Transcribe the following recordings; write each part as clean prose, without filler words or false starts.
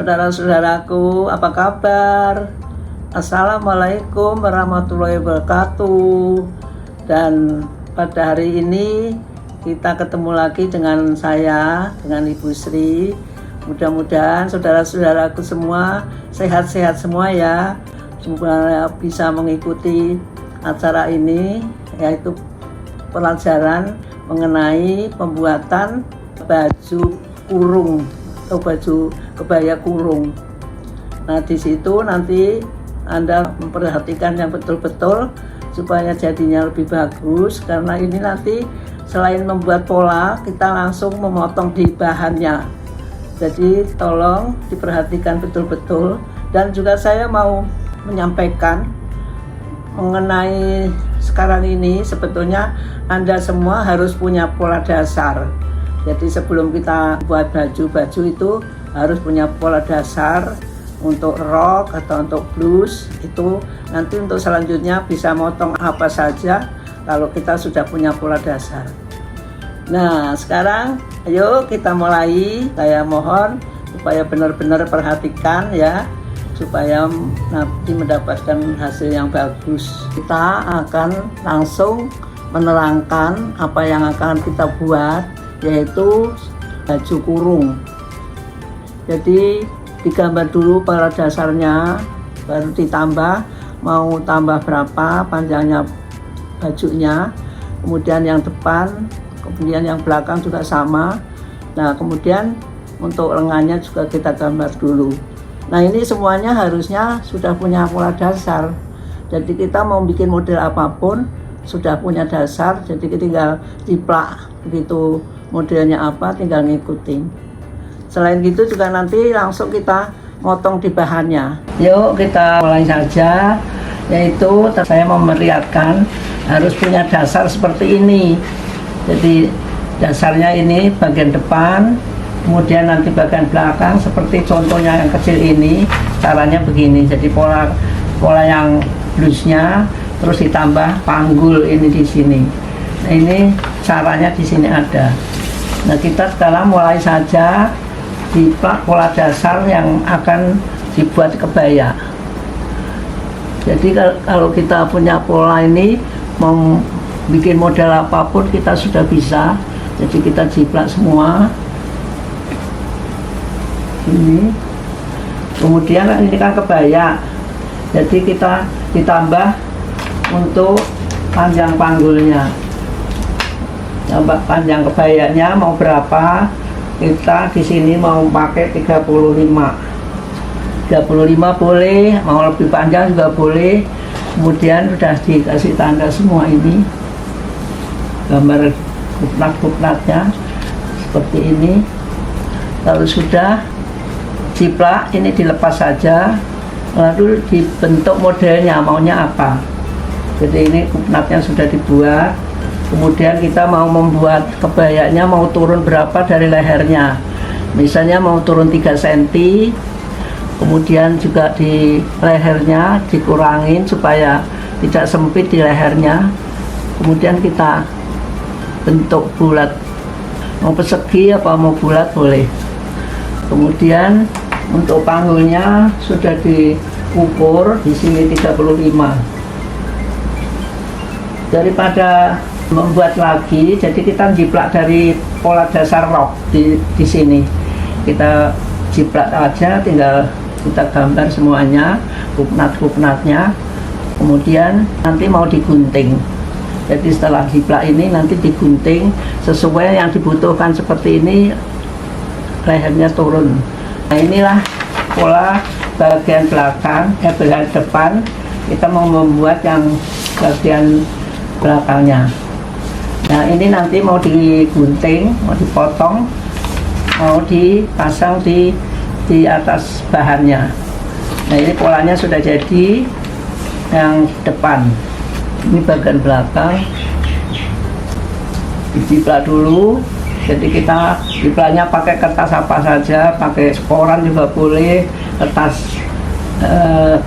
saudara-saudaraku, apa kabar? Assalamualaikum warahmatullahi wabarakatuh. Dan pada hari ini kita ketemu lagi dengan saya, dengan Ibu Sri. Mudah-mudahan saudara-saudaraku semua sehat-sehat semua ya. Semoga bisa mengikuti acara ini, yaitu pelajaran mengenai pembuatan baju kurung atau baju kebaya kurung. Nah, di situ nanti Anda memperhatikan yang betul-betul supaya jadinya lebih bagus, karena ini nanti selain membuat pola, kita langsung memotong di bahannya. Jadi tolong diperhatikan betul-betul. Dan juga saya mau menyampaikan mengenai sekarang ini, sebetulnya Anda semua harus punya pola dasar. Jadi sebelum kita buat baju itu harus punya pola dasar untuk rok atau untuk blus. Itu nanti untuk selanjutnya bisa motong apa saja kalau kita sudah punya pola dasar. Nah, sekarang ayo kita mulai. Saya mohon supaya benar-benar perhatikan ya, supaya nanti mendapatkan hasil yang bagus. Kita akan langsung menerangkan apa yang akan kita buat, yaitu baju kurung. Jadi digambar dulu pola dasarnya, baru ditambah mau tambah berapa panjangnya bajunya, kemudian yang depan, kemudian yang belakang juga sama. Nah, kemudian untuk lengannya juga kita gambar dulu. Nah, ini semuanya harusnya sudah punya pola dasar. Jadi kita mau bikin model apapun sudah punya dasar, jadi kita tinggal jiplak begitu modelnya apa, tinggal ngikutin. Selain gitu juga nanti langsung kita motong di bahannya. Yuk kita mulai saja, yaitu saya mau memperlihatkan harus punya dasar seperti ini. Jadi dasarnya ini bagian depan, kemudian nanti bagian belakang seperti contohnya yang kecil ini. Caranya begini, jadi pola yang blusnya terus ditambah panggul ini di sini. Nah, ini caranya di sini ada. Nah, kita sekarang mulai saja di pola dasar yang akan dibuat kebaya. Jadi kalau kita punya pola ini, mau bikin model apapun kita sudah bisa. Jadi kita jiplak semua ini. Kemudian ini kan kebaya, jadi kita ditambah untuk panjang panggulnya. Panjang kebayanya mau berapa, kita di sini mau pakai 35 boleh, mau lebih panjang juga boleh. Kemudian sudah dikasih tanda semua ini, gambar kupnat-kupnatnya seperti ini. Kalau sudah jiplak, ini dilepas saja, lalu dibentuk modelnya maunya apa. Jadi ini kupnatnya sudah dibuat. Kemudian kita mau membuat kebayanya, mau turun berapa dari lehernya. Misalnya mau turun 3 cm, kemudian juga di lehernya dikurangin supaya tidak sempit di lehernya. Kemudian kita bentuk bulat, mau persegi apa mau bulat boleh. Kemudian untuk panggulnya sudah diukur di sini 35. Daripada membuat lagi, jadi kita jiplak dari pola dasar rok di sini. Kita jiplak aja, tinggal kita gambar semuanya, kupnat-kupnatnya. Kemudian nanti mau digunting. Jadi setelah jiplak ini nanti digunting sesuai yang dibutuhkan seperti ini, lehernya turun. Nah, inilah pola bagian belakang, bagian depan. Kita mau membuat yang bagian belakangnya. Nah, ini nanti mau digunting, mau dipotong, mau dipasang di atas bahannya. Nah, ini polanya sudah jadi yang depan. Ini bagian belakang. Dijiplak dulu. Jadi kita jiplaknya pakai kertas apa saja, pakai koran juga boleh, kertas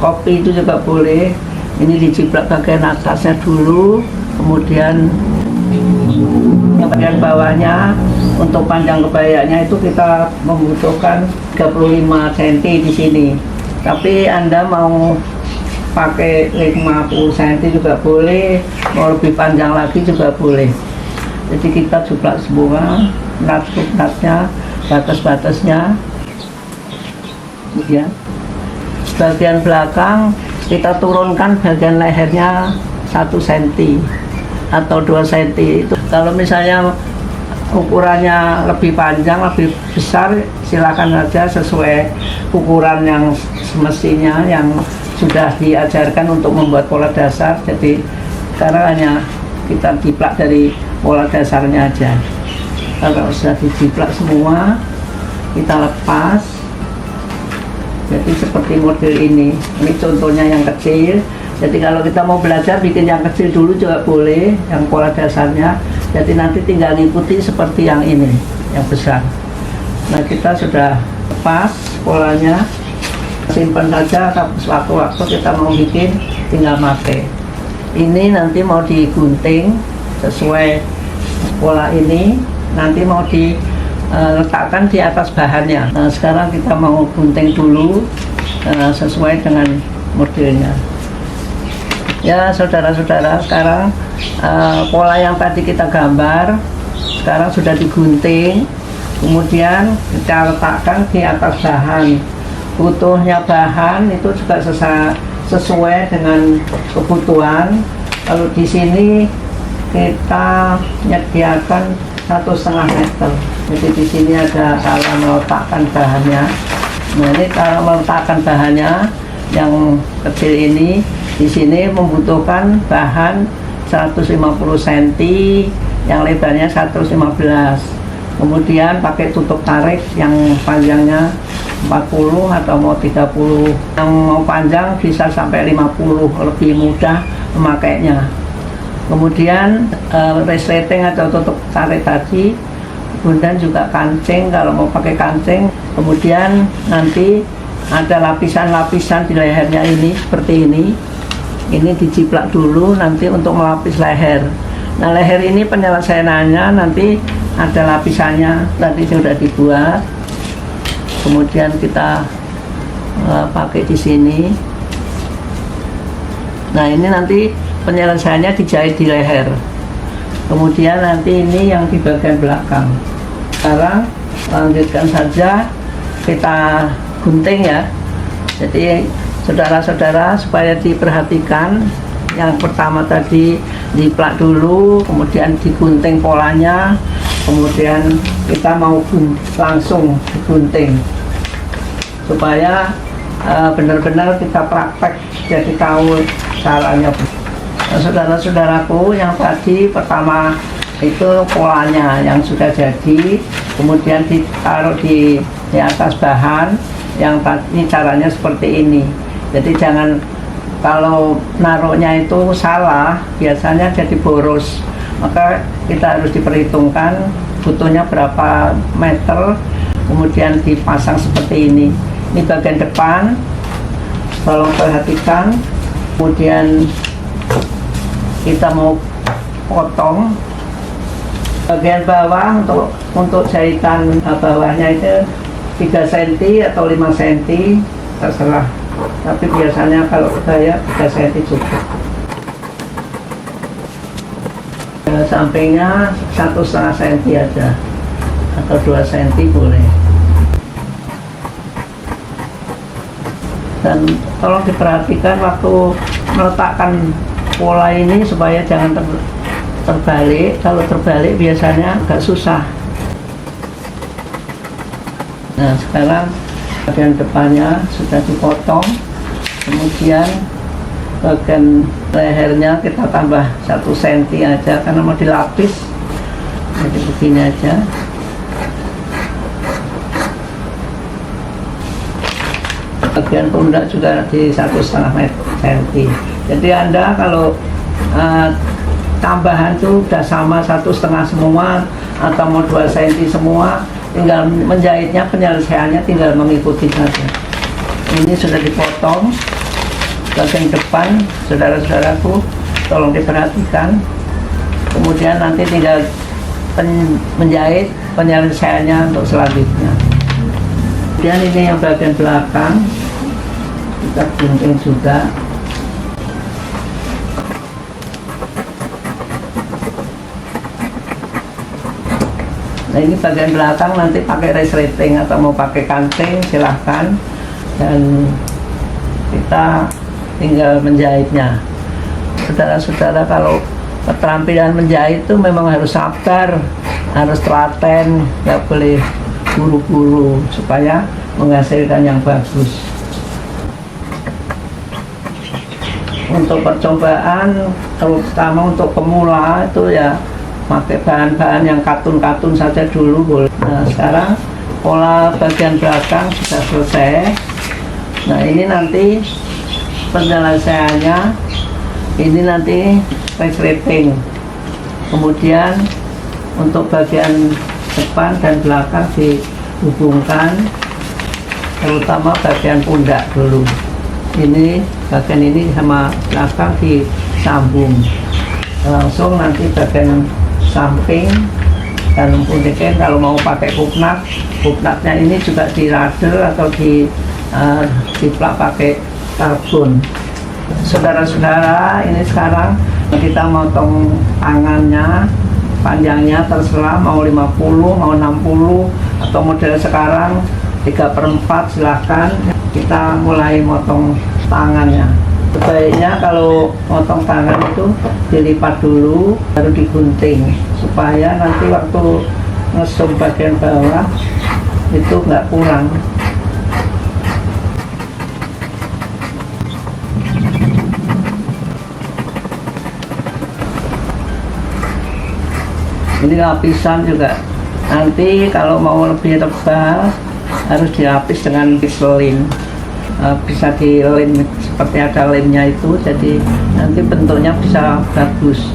kopi itu juga boleh. Ini dijiplak bagian atasnya dulu, kemudian bagian bawahnya untuk panjang kebayanya itu kita membutuhkan 35 cm di sini. Tapi Anda mau pakai 50 cm juga boleh, mau lebih panjang lagi juga boleh. Jadi kita juplak semua nut-nutnya, batas-batasnya. Kemudian bagian belakang kita turunkan bagian lehernya 1 cm atau 2 cm. Itu kalau misalnya ukurannya lebih panjang, lebih besar, silakan saja sesuai ukuran yang semestinya yang sudah diajarkan untuk membuat pola dasar. Jadi sekarang hanya kita jiplak dari pola dasarnya aja. Kalau sudah dijiplak semua, kita lepas. Jadi seperti model ini contohnya yang kecil. Jadi kalau kita mau belajar bikin yang kecil dulu juga boleh, yang pola dasarnya. Jadi nanti tinggal ngikuti seperti yang ini, yang besar. Nah, kita sudah lepas polanya, simpan saja. Waktu-waktu kita mau bikin tinggal pakai. Ini nanti mau digunting sesuai pola ini, nanti mau diletakkan di atas bahannya. Nah, sekarang kita mau gunting dulu sesuai dengan modelnya. Ya saudara-saudara, sekarang pola yang tadi kita gambar sekarang sudah digunting, kemudian kita letakkan di atas bahan. Butuhnya bahan itu juga sesuai dengan kebutuhan. Kalau di sini kita menyediakan 1,5 meter. Jadi di sini ada cara meletakkan bahannya. Nah, ini cara meletakkan bahannya yang kecil ini. Di sini membutuhkan bahan 150 cm, yang lebarnya 115. Kemudian pakai tutup tarik yang panjangnya 40 atau mau 30. Yang mau panjang bisa sampai 50, lebih mudah memakainya. Kemudian resleting atau tutup tarik tadi, kemudian juga kancing kalau mau pakai kancing. Kemudian nanti ada lapisan-lapisan di lehernya ini seperti ini. Ini dijiplak dulu nanti untuk melapis leher. Nah, leher ini penyelesaiannya nanti ada lapisannya tadi sudah dibuat. Kemudian kita pakai di sini. Nah, ini nanti penyelesaiannya dijahit di leher. Kemudian nanti ini yang di bagian belakang. Sekarang lanjutkan saja kita gunting ya. Jadi saudara-saudara supaya diperhatikan, yang pertama tadi diplak dulu, kemudian digunting polanya, kemudian kita mau langsung digunting supaya benar-benar kita praktek jadi tahu caranya. Nah, saudara-saudaraku, yang tadi pertama itu polanya yang sudah jadi, kemudian ditaruh di atas bahan. Yang tadi caranya seperti ini. Jadi jangan, kalau naruhnya itu salah, biasanya jadi boros. Maka kita harus diperhitungkan butuhnya berapa meter, kemudian dipasang seperti ini. Ini bagian depan, tolong perhatikan. Kemudian kita mau potong bagian bawah untuk jahitan bawahnya itu 3 cm atau 5 cm, terserah. Tapi biasanya kalau saya 3 cm cukup. Sampingnya 1,5 cm aja atau 2 cm boleh. Dan tolong diperhatikan waktu meletakkan pola ini supaya jangan terbalik. Kalau terbalik biasanya agak susah. Nah, sekarang bagian depannya sudah dipotong, kemudian bagian lehernya kita tambah 1 cm aja karena mau dilapis. Jadi begini aja. Bagian pundak juga di 1,5 cm. Jadi Anda kalau tambahan itu udah sama 1,5 semua atau mau 2 cm semua, tinggal menjahitnya, penyelesaiannya tinggal mengikuti saja. Ini sudah dipotong bagian depan, saudara-saudaraku, tolong diperhatikan. Kemudian nanti tinggal menjahit penyelesaiannya untuk selanjutnya. Kemudian ini yang bagian belakang kita gunting juga. Nah ini bagian belakang nanti pakai resleting atau mau pakai kanting silahkan, dan kita tinggal menjahitnya. Saudara-saudara, kalau keterampilan menjahit itu memang harus sabar, harus telaten, nggak boleh buru-buru supaya menghasilkan yang bagus. Untuk percobaan, terutama untuk pemula itu ya pakai bahan-bahan yang katun-katun saja dulu boleh. Nah sekarang pola bagian belakang sudah selesai. Nah ini nanti penyelesaiannya, ini nanti resleting. Kemudian untuk bagian depan dan belakang dihubungkan, terutama bagian pundak dulu. Ini bagian ini sama belakang disambung. Langsung nanti bagian samping dan puntiknya kalau mau pakai kupnaknya ini juga diradel atau diplak pakai karbon. Saudara-saudara, ini sekarang kita motong tangannya, panjangnya terserah mau 50, mau 60, atau model sekarang 3/4 silahkan. Kita mulai motong tangannya. Sebaiknya kalau motong tangan itu dilipat dulu baru digunting supaya nanti waktu ngesum bagian bawah itu nggak kurang. Ini lapisan juga nanti kalau mau lebih tebal harus dilapis dengan lem. Bisa dilem seperti ada lemnya itu, jadi nanti bentuknya bisa bagus.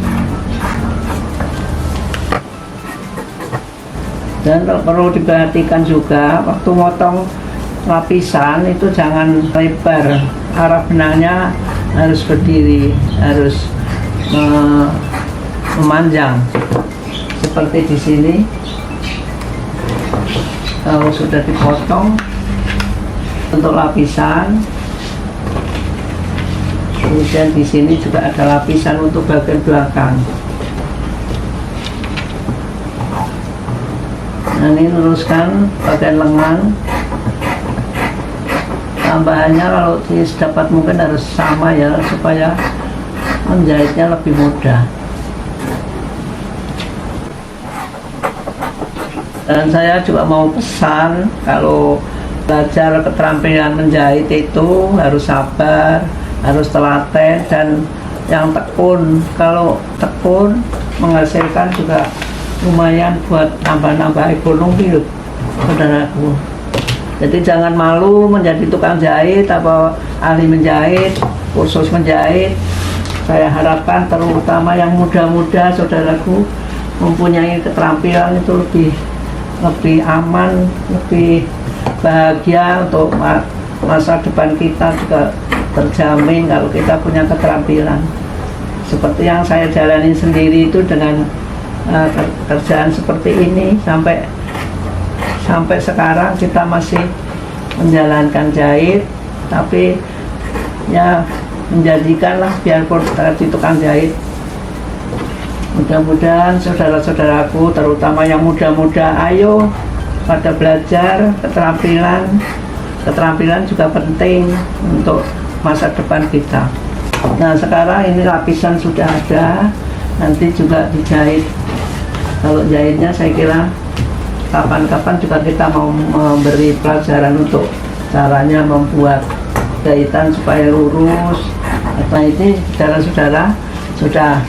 Dan perlu diperhatikan juga waktu motong lapisan itu jangan lebar, arah benangnya harus berdiri, harus memanjang seperti di sini. Kalau sudah dipotong untuk lapisan, kemudian di sini juga ada lapisan untuk bagian belakang. Nah ini luruskan bagian lengan. Tambahannya kalau sedapat mungkin harus sama ya, supaya menjahitnya lebih mudah. Dan saya juga mau pesan, kalau belajar keterampilan menjahit itu harus sabar, harus telaten, dan yang tekun. Kalau tekun menghasilkan juga lumayan buat nambah-nambah ekonomi loh, saudaraku. Jadi jangan malu menjadi tukang jahit atau ahli menjahit, kursus menjahit. Saya harapkan terutama yang muda-muda, saudaraku, mempunyai keterampilan itu lebih aman, lebih bahagia, untuk masa depan kita juga terjamin kalau kita punya keterampilan. Seperti yang saya jalani sendiri itu dengan kerjaan seperti ini sampai sekarang kita masih menjalankan jahit, tapi ya menjadikanlah biarpun di tukang jahit. Mudah-mudahan saudara-saudaraku, terutama yang muda-muda, ayo pada belajar keterampilan. Keterampilan juga penting untuk masa depan kita. Nah sekarang ini lapisan sudah ada, nanti juga dijahit. Kalau jahitnya saya kira kapan-kapan juga kita mau memberi pelajaran untuk caranya membuat jahitan supaya lurus. Nah ini saudara-saudara sudah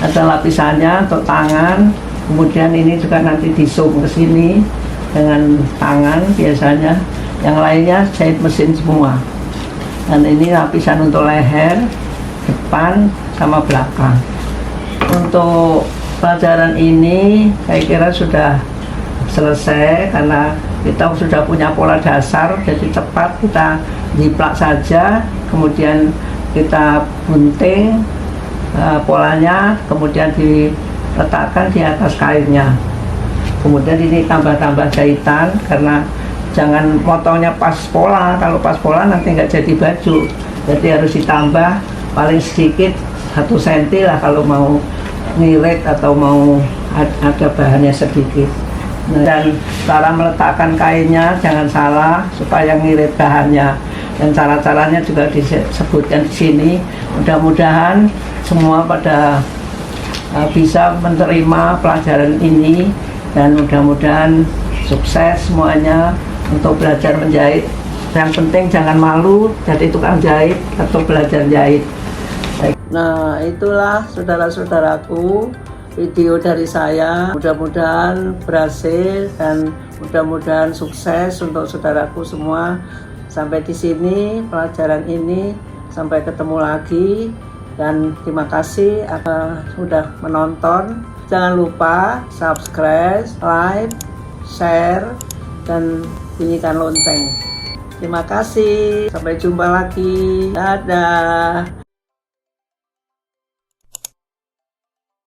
ada lapisannya untuk tangan. Kemudian ini juga nanti disum ke sini dengan tangan biasanya. Yang lainnya jahit mesin semua. Dan ini lapisan untuk leher, depan sama belakang. Untuk pelajaran ini saya kira sudah selesai karena kita sudah punya pola dasar, jadi cepat kita jiplak saja, kemudian kita gunting polanya, kemudian letakkan di atas kainnya. Kemudian ini tambah-tambah jahitan, karena jangan motongnya pas pola. Kalau pas pola nanti nggak jadi baju, jadi harus ditambah paling sedikit 1 cm lah kalau mau ngirit atau mau ada bahannya sedikit. Nah, dan cara meletakkan kainnya jangan salah supaya ngirit bahannya, dan cara-caranya juga disebutkan di sini. Mudah-mudahan semua pada bisa menerima pelajaran ini, dan mudah-mudahan sukses semuanya untuk belajar menjahit. Yang penting jangan malu jadi tukang jahit atau belajar jahit. Nah, itulah saudara-saudaraku video dari saya. Mudah-mudahan berhasil dan mudah-mudahan sukses untuk saudaraku semua. Sampai di sini pelajaran ini, sampai ketemu lagi, dan terima kasih sudah menonton. Jangan lupa subscribe, like, share, dan bunyikan lonceng. Terima kasih, sampai jumpa lagi. Dadah.